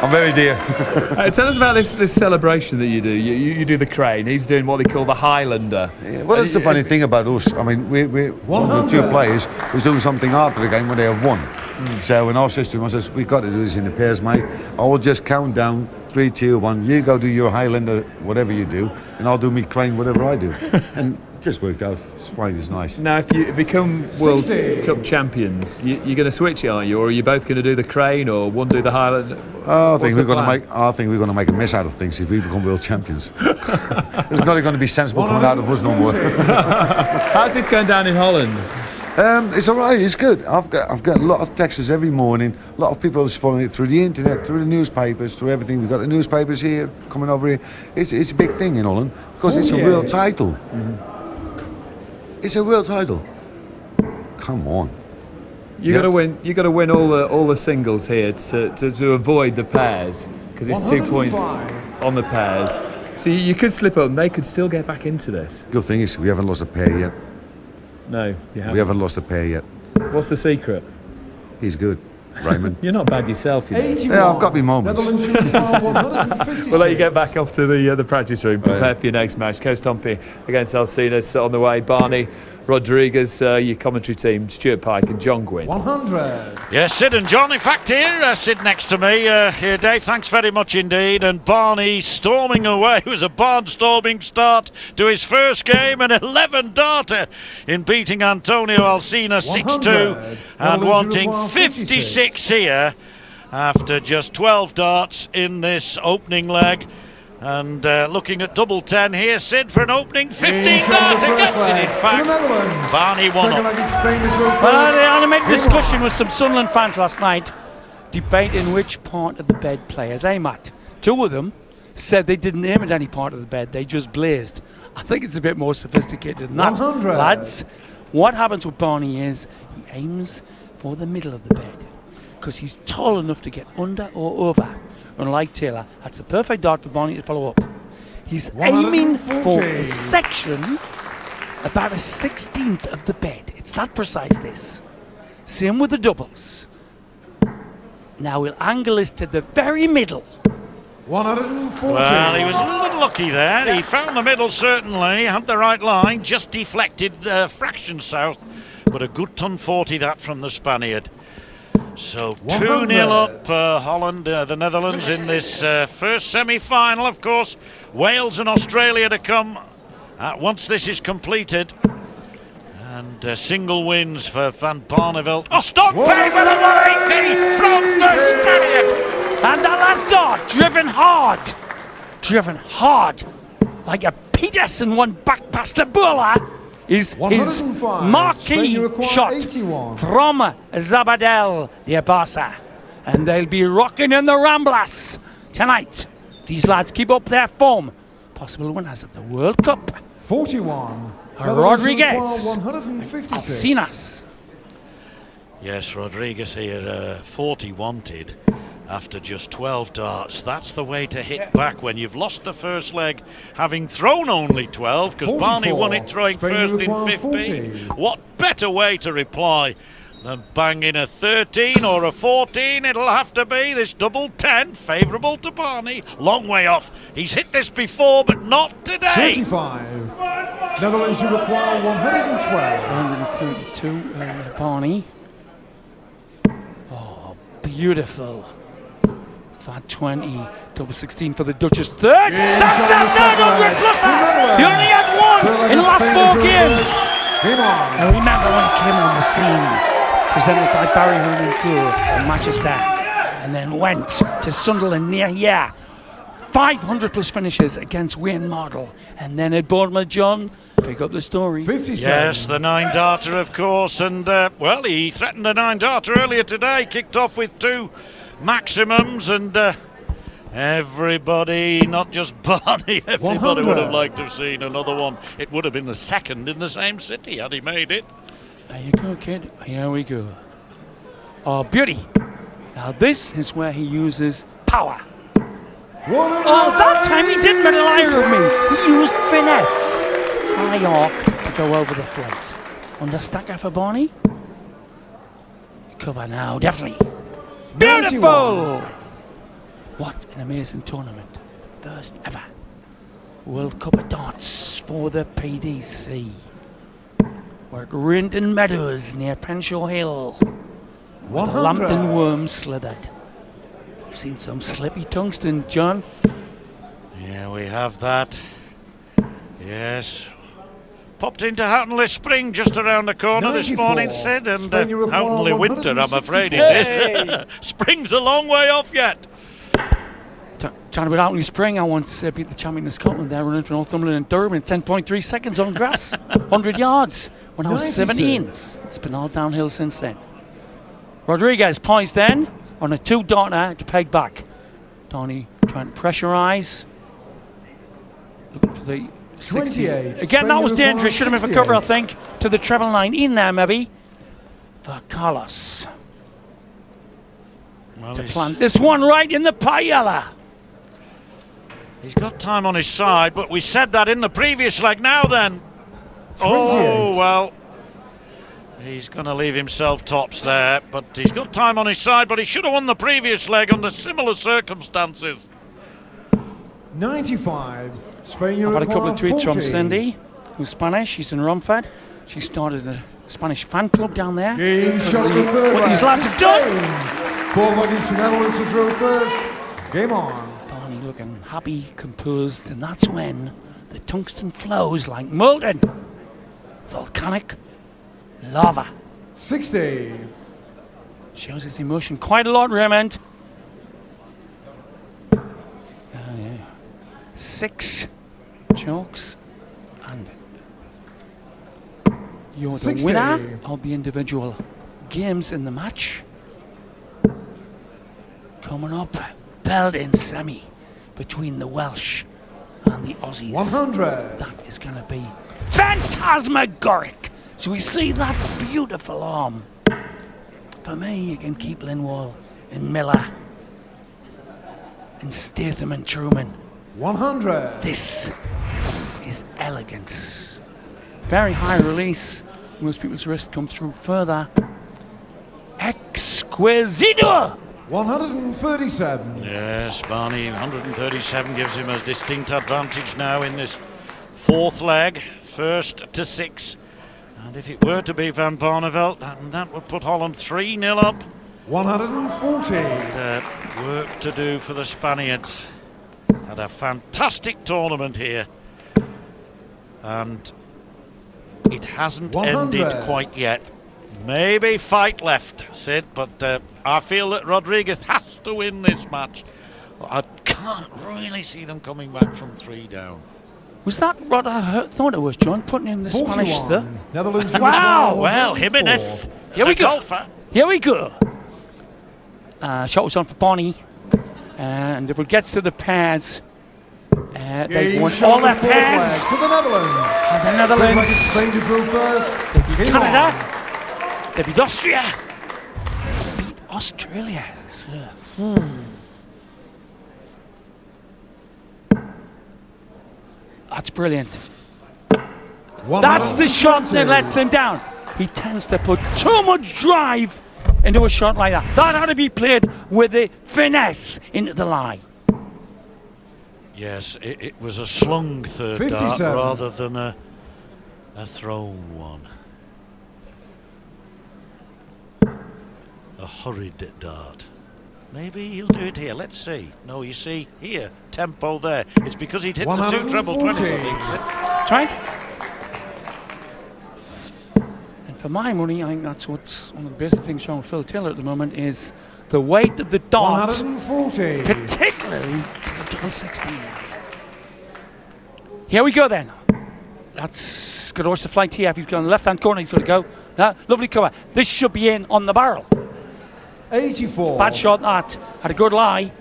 I'm very dear. Tell us about this celebration that you do. You do the crane. He's doing what they call the Highlander. Yeah, well, that's the funny thing about us. I mean, we're one of the two players who's doing something after the game when they have won. So in our system, I says, we've got to do this in the pairs, mate. I'll just count down 3, 2, 1. You go do your Highlander, whatever you do, and I'll do me crane, whatever I do. And it just worked out. It's fine, it's nice. Now, if you become World Cup champions, you're going to switch it, are you? Or are you both going to do the crane, or one do the Highlander? I think we're going to make a mess out of things if we become world champions. There's not going to be sensible coming out of us no more. How's this going down in Holland? It's all right. It's good. I've got a lot of texts every morning. A lot of people are following it through the internet, through the newspapers, through everything. We've got the newspapers here coming over here. It's a big thing in Holland because it's a world title. It's a world title. Come on. You got to win. You got to win all the singles here to avoid the pairs, because it's 2 points on the pairs. So you could slip up, and they could still get back into this. Good thing is we haven't lost a pair yet. No, you haven't. We haven't lost a pair yet. What's the secret? He's good, Raymond. You're not bad yourself, you know. Yeah, I've got me moments. We'll let you get back off to the practice room. Prepare for your next match. Coast Tompy against Alcinas on the way. Barney Rodriguez, your commentary team, Stuart Pike and John Gwynn. 100. Yes, Sid and John, in fact, here, Sid next to me. Here, Dave, thanks very much indeed. And Barney storming away. It was a barnstorming start to his first game, an 11-darter in beating Antonio Alcina 6-2 and wanting 56 here after just 12 darts in this opening leg. And looking at double 10 here, Sid for an opening 15 darter gets it. In fact, Barney won up. Well, I had an animated discussion with some Sunderland fans last night, debating which part of the bed players aim at. 2 of them said they didn't aim at any part of the bed, they just blazed. I think it's a bit more sophisticated than that, lads. What happens with Barney is he aims for the middle of the bed, because he's tall enough to get under or over. Unlike Taylor, that's the perfect dart for Barney to follow up. He's aiming for a section about a 16th of the bed. It's that precise, this. Same with the doubles. Now we'll angle this to the very middle. 140. Well, he was a little bit lucky there. He found the middle, certainly, had the right line, just deflected fraction south. But a good ton 40 that from the Spaniard. So 2-0 up Holland, the Netherlands in this first semi-final. Of course, Wales and Australia to come once this is completed. And single wins for Van Barneveld. Oh, Stockpay with a 180 from the Spaniard. And the last dart, driven hard, like a Peterson one back past the bowler. Is his marquee shot from Zabadell, the Abasa. And they'll be rocking in the Ramblas tonight. These lads keep up their form. Possible winners of the World Cup. 41. Rodriguez. 156. Alcinas. Yes, Rodriguez here, 40 wanted. After just 12 darts. That's the way to hit back when you've lost the first leg, having thrown only 12, because Barney won it throwing first in 15. What better way to reply than banging a 13 or a 14? It'll have to be this double 10, favourable to Barney. Long way off. He's hit this before, but not today. 35. Netherlands, you require 112. 132, Barney. Oh, beautiful. Fat 20, double 16 for the Duchess. Third! That's the third 100 pluser! He only had one in the last 4 games! I remember when he came on the scene, presented by Barry Herman Cool in Manchester, and then went to Sunderland near here. 500 plus finishes against Wayne Mardle, and then at Bournemouth, John, pick up the story. 57. Yes, the 9-darter, of course, and well, he threatened the 9-darter earlier today, kicked off with 2 maximums, and everybody, not just Barney, everybody 100. would have liked to have seen another one. It would have been the second in the same city had he made it. There you go, kid. Here we go. Oh, beauty. Now this is where he uses power. Oh, that time he didn't rely on me. He used finesse. High arc to go over the front. Understacker for Barney. Cover now, definitely. Beautiful! What an amazing tournament. First ever World Cup of Darts for the PDC. We're at Rindon Meadows near Penshaw Hill. 100. Lambton worm slithered. I've seen some slippy tungsten, John. Yeah, we have that. Yes. Popped into Houghtonley Spring just around the corner 94. this morning, Sid, and Spain, you require Houghtonley Winter, I'm afraid it is. Spring's a long way off yet. Chatting about Houghtonley Spring, I once beat the champion of Scotland there, running for Northumberland and Durham in 10.3 seconds on grass, 100 yards, when I was 17. It's been all downhill since then. Rodriguez poised then on a 2-darter to peg back. Donny trying to pressurise. Looking for the 28. Again, that was dangerous. Should have been for cover, I think. To the treble line in there, maybe. For Carlos. Well, To plant this one right in the paella. he's got time on his side, but we said that in the previous leg. Now then. 28. Oh, well. He's going to leave himself tops there, but he's got time on his side, but he should have won the previous leg under similar circumstances. 95. Spain, you I've had a couple require of tweets 40. from Cindy, who's Spanish. She's in Romford. She started a Spanish fan club down there. Game shot the third What round. these lads have done. Spain. 4 bodies to Netherlands to throw first. Game on. Donny looking happy, composed, and that's when the tungsten flows like molten volcanic lava. 60. Shows his emotion quite a lot, Raymond. 6 chokes, and you're the 60. winner of the individual games in the match. Coming up, belt-in semi between the Welsh and the Aussies. 100. That is going to be phantasmagoric. So we see that beautiful arm. For me, you can keep Linwall and Miller and Statham and Truman. 100. This is elegance. Very high release. Most people's wrist come through further. Exquisito! 137. Yes, Barney, 137 gives him a distinct advantage now in this fourth leg, 1st to 6. And if it were to be Van Barneveld, that would put Holland 3-0 up. 140. Work to do for the Spaniards. Had a fantastic tournament here. And it hasn't 100. ended quite yet. Maybe fight left, Sid, but I feel that Rodriguez has to win this match. I can't really see them coming back from 3 down. Was that what I thought it was, John? Putting in the 41. Spanish there? Netherlands. Wow. Well, 104. Jimenez, Here we the go. golfer. Here we go. Shot was on for Bonnie. And if it gets to the pairs, they've Game won shot all the their fourth pairs. leg to the Netherlands. And the Good Netherlands, leg is Spain to throw first. they beat Game Canada, on. they beat Austria, they beat Australia. So, That's brilliant. That's the shot that lets him down. He tends to put too much drive into a shot like that. That had to be played with the finesse into the line. Yes, it was a slung third dart 57. rather than a thrown one. A hurried dart. Maybe he'll do it here. Let's see. No, you see here, tempo there. It's because he'd hit the 2 treble 20s, I think. That's right. And for my money, I think that's what's one of the best things wrong with Phil Taylor at the moment is the weight of the dart, 140. particularly the double 16. Here we go then. That's going to watch the flight here. If he's going to the left-hand corner, he's going to go. Lovely cover. This should be in on the barrel. 84. Bad shot that. Had a good lie.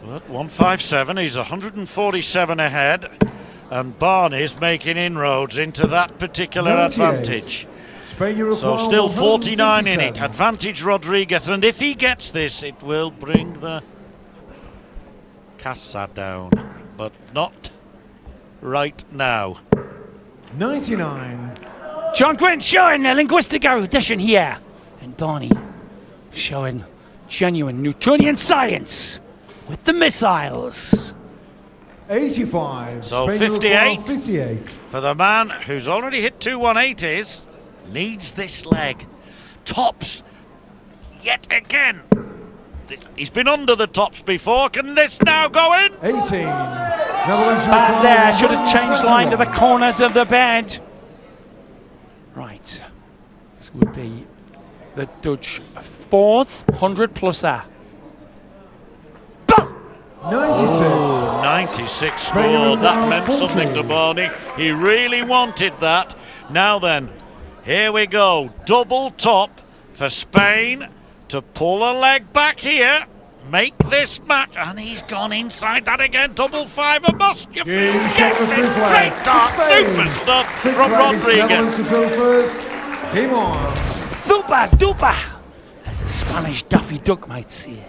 But 157, he's 147 ahead, and Barney's making inroads into that particular 98. advantage. Spain, you So require still 49 in it. 157. Advantage Rodriguez, and if he gets this, it will bring the Casa down, but not right now. 99. John Gwynn showing a linguistic erudition here. And Barney showing genuine Newtonian science. with the missiles. 85. So Spain require 58. 58. For the man who's already hit 2 180s, needs this leg. Tops yet again. He's been under the tops before. Can this now go in? 18. Bad there. Should have changed line to the corners of the bed. Right. This would be the Dutch 4th 100-pluser. 96. 96 score. That meant something to Barney. He really wanted that. Now then, here we go. Double top for Spain to pull a leg back here. Make this match. And he's gone inside that again. Double fiver must. You Game get shot of it. the flag. Great dart. Super stuff from Rodriguez. Netherlands to throw first. Game on. Dupa, dupa, as the Spanish Daffy Duck might say.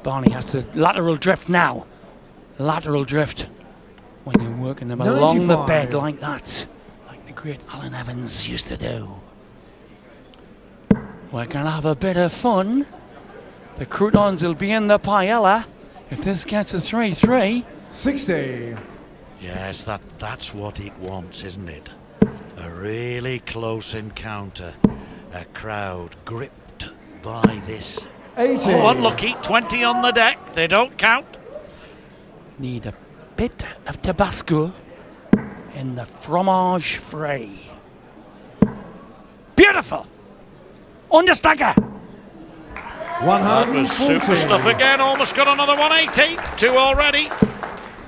Barney has to lateral drift now. Lateral drift when you're working them along the bed like that, like the great Alan Evans used to do. We're going to have a bit of fun. The croutons will be in the paella if this gets a 3-3. 60. Yes, that's what it wants, isn't it? A really close encounter. A crowd gripped by this. 80. Oh, unlucky. 20 on the deck. They don't count. Need a bit of Tabasco in the fromage frais. Beautiful. Understacker. That was super stuff again. Almost got another 180. 2 already.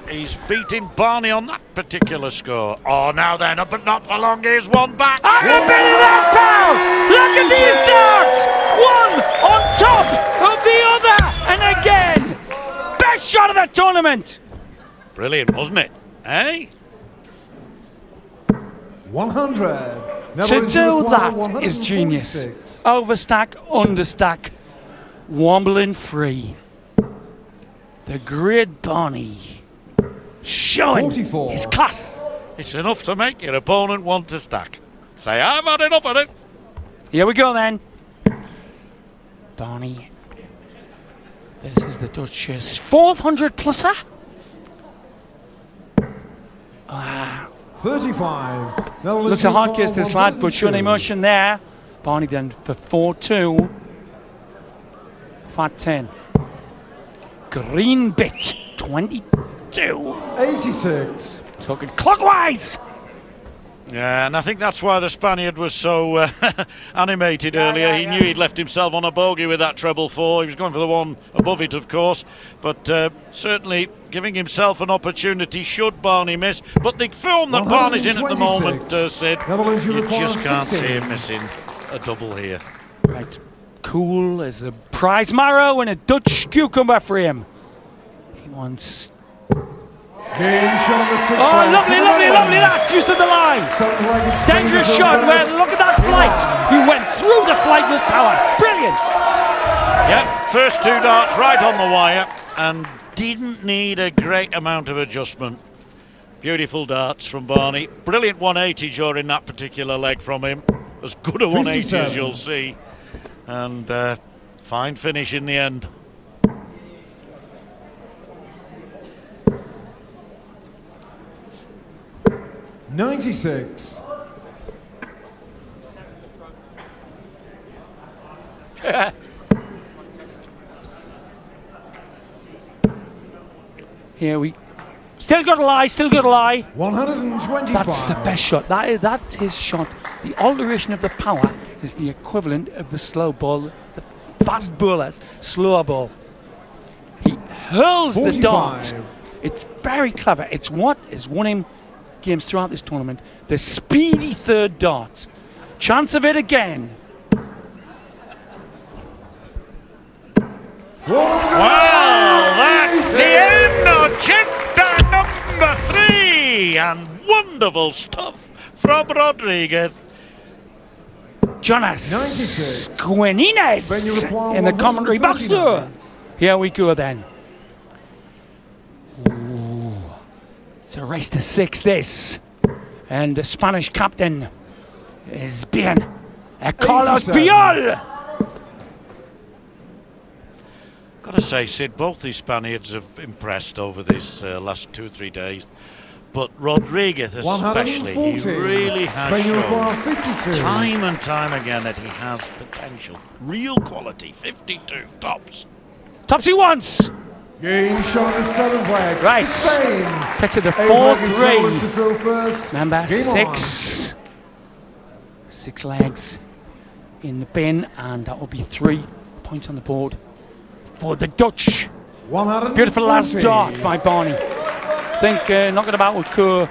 He's beating Barney on that particular score. Oh, now then, but not for long. Here's one back. I'm a bit of that power. Look at these darts. One on top of the other. And again, best shot of the tournament. Brilliant, wasn't it? Eh? 100. To do that is genius. Overstack, understack, wombling free. The great Barney showing 44. his class. It's enough to make your opponent want to stack. Say, I've had enough of it. Here we go then. Barney. This is the Dutch's 400-pluser. 35. Looks a hard case this lad, but showing emotion there. Barney then for 4-2. Fat 10. Green bit 22. 86. Talking clockwise. Yeah, and I think that's why the Spaniard was so animated earlier. He knew he'd left himself on a bogey with that treble 4. He was going for the one above it, of course, but certainly giving himself an opportunity should Barney miss. But the form that Barney's in at the moment, Sid, you just can't see him missing a double here. Right, cool as a prize marrow and a Dutch cucumber for him. He wants. Game shot of the 6. Oh, lovely, lovely, lovely, that's used to the line. Dangerous shot where, look at that flight. He went through the flight with power. Brilliant. Yep, first 2 darts right on the wire and didn't need a great amount of adjustment. Beautiful darts from Barney. Brilliant 180 during that particular leg from him. As good a 180 as you'll see. And fine finish in the end. $96. Here we still got a lie, still got a lie. 125. That's the best shot. That's his shot. The alteration of the power is the equivalent of the slow ball, the fast bowler's slow ball. He hurls 45. the dart. It's very clever. It's what has won him games throughout this tournament. The speedy third dart. Chance of it again. Well, that's the end of chapter number 3, and wonderful stuff from Rodriguez. Jonas 96. Quinines in the commentary box there. Here we go then. Ooh. It's a race to 6 this. And the Spanish captain is being Carlos Piol. Got Got to say, Sid, both these Spaniards have impressed over these last 2 or 3 days. But Rodriguez especially, he really has shown time and time again that he has potential. Real quality, 52 tops. Tops he wants! Game shot is 7 flag. Right. Spain. Get to the 4th grade. To throw first. Remember, Game 6. On. 6 legs in the bin, and that will be 3 points on the board for the Dutch. Beautiful last dart by Barney. I think knocking about with Kerr,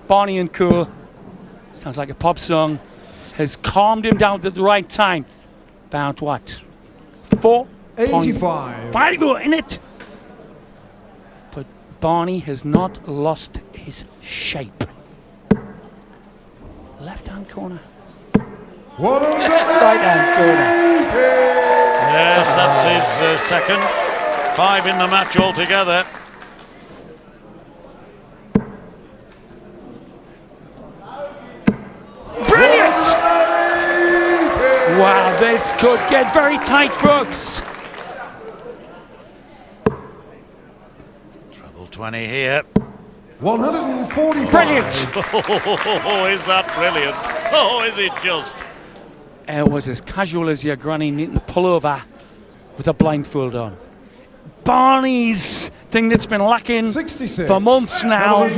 Barney and Kerr, sounds like a pop song, has calmed him down at the right time. About what? 4.5 in it. But Barney has not lost his shape. Left hand corner. Right hand corner. Yes, that's his second. 5 in the match altogether. Brilliant! Wow, this could get very tight, folks. Treble 20 here. 145. Brilliant! Oh, is that brilliant? Oh, is it just? It was as casual as your granny needing to pull over with a blindfold on. Barney's thing that's been lacking 66. for months now has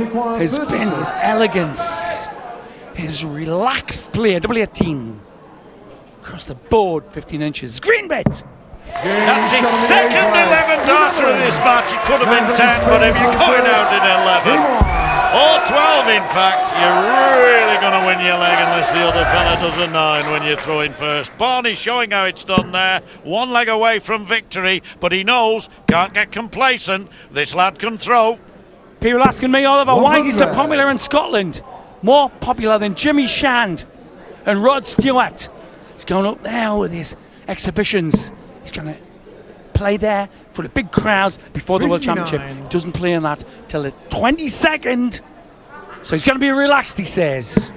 36. been his elegance, his relaxed play. Double 18 across the board, 15 inches. Green bet. That's his second 11 darter of this match. It could have been 10, but if you're going out in 11, or 12 in fact, you're really going to win your leg unless the other fella does a 9 when you're throwing first. Barney showing how it's done there. 1 leg away from victory, but he knows, can't get complacent. This lad can throw. People asking me, Oliver, why is he so popular in Scotland? More popular than Jimmy Shand and Rod Stewart. He's going up there with his exhibitions. He's going to play there for the big crowds before the World Championship. He doesn't play in that till the 22nd. So he's going to be relaxed, he says.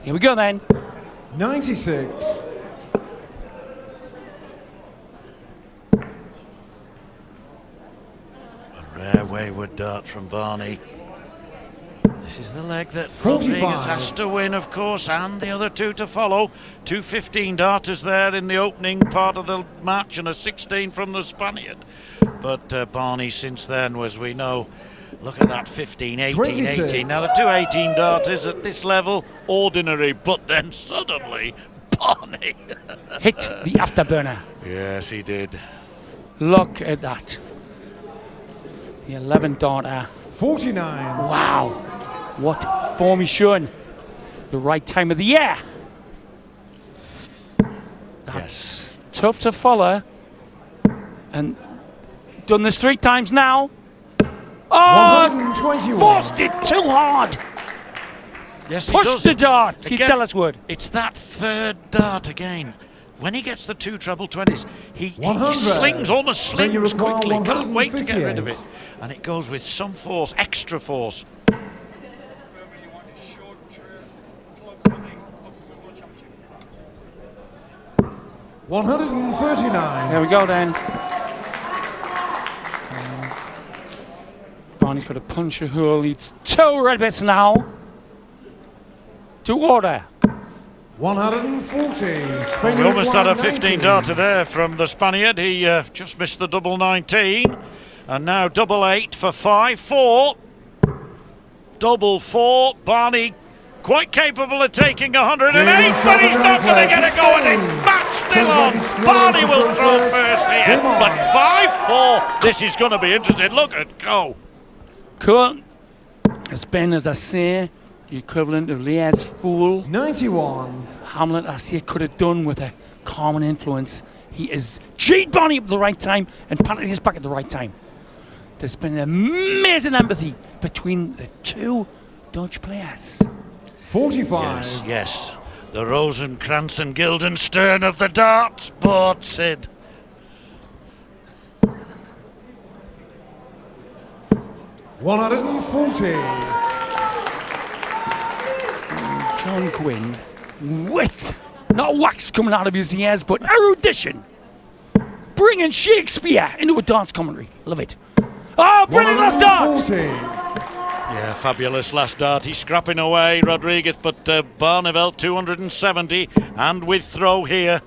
Here we go then. 96. A rare wayward dart from Barney. This is the leg that Rodriguez has to win, of course, and the other 2 to follow. 2 15 darters there in the opening part of the match and a 16 from the Spaniard. But Barney since then, as we know, look at that 15, 18, 26. 18. Now the 2 18 darters at this level, ordinary, but then suddenly Barney Hit the afterburner. Yes, he did. Look at that. The 11 darter. 49. Wow. What form he's showing. The right time of the year. That's tough to follow. And done this 3 times now. Oh, forced it too hard. Yes, he Pushed does. the dart. Again, Keith Elliswood. It's that 3rd dart again. When he gets the 2 treble 20s, he almost slings quickly. Can't wait to get rid of it. And it goes with some force, extra force. 139. There we go then. Barney's got a punch a hole. Needs 2 red bits now. To order. 140. We almost had a 15 darter there from the Spaniard. He just missed the double 19. And now double 8 for 5-4. Double 4. Barney quite capable of taking 108, but he's not going to get it going. It's match still on. Barney will throw first here, but 5-4. This is going to be interesting. Look at go. Cool. It's been, as I say, the equivalent of Lear's Fool. 91. Hamlet, I say, could have done with a common influence. He is G'd Barney up at the right time and patted his back at the right time. There's been amazing empathy between the 2 Dutch players. 45. Yes, yes. The Rosenkrantz and Guildenstern of the dart sport, Sid. $140. John Gwynn with Not wax coming out of his ears, but erudition. Bringing Shakespeare into a dance commentary. Love it. Oh, brilliant last dart! Yeah, fabulous last dart. He's scrapping away, Rodriguez, but Barneveld 270, and with throw here.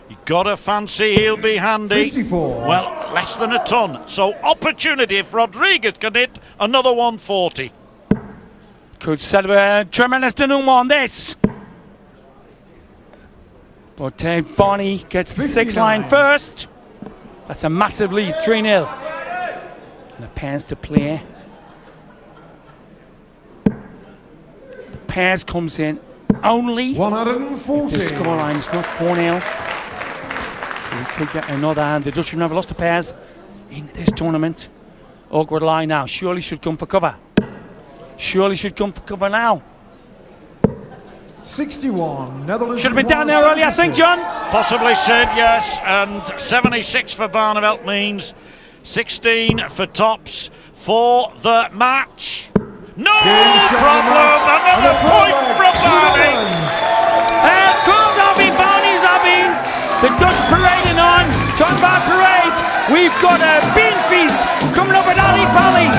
You gotta fancy he'll be handy. 54. Well, less than a ton. So opportunity if Rodriguez can hit another 140. Could celebrate tremendous denouement on this. But Barney gets the 6 line first. That's a massive lead, 3-0. And the pairs to play. The pairs comes in only 140. the scoreline is not 4-0. So we could get another, and the Dutch have never lost to pairs in this tournament. Awkward line now. Surely should come for cover. Surely should come for cover now. 61. Netherlands. Should have been down there earlier, I think, John. Possibly said yes, and 76 for Barneveld means 16 for tops for the match. No problem, another point from Barney. Barney's having the Dutch parading on. Talk about parade. We've got a bean feast coming up at Ali Pally.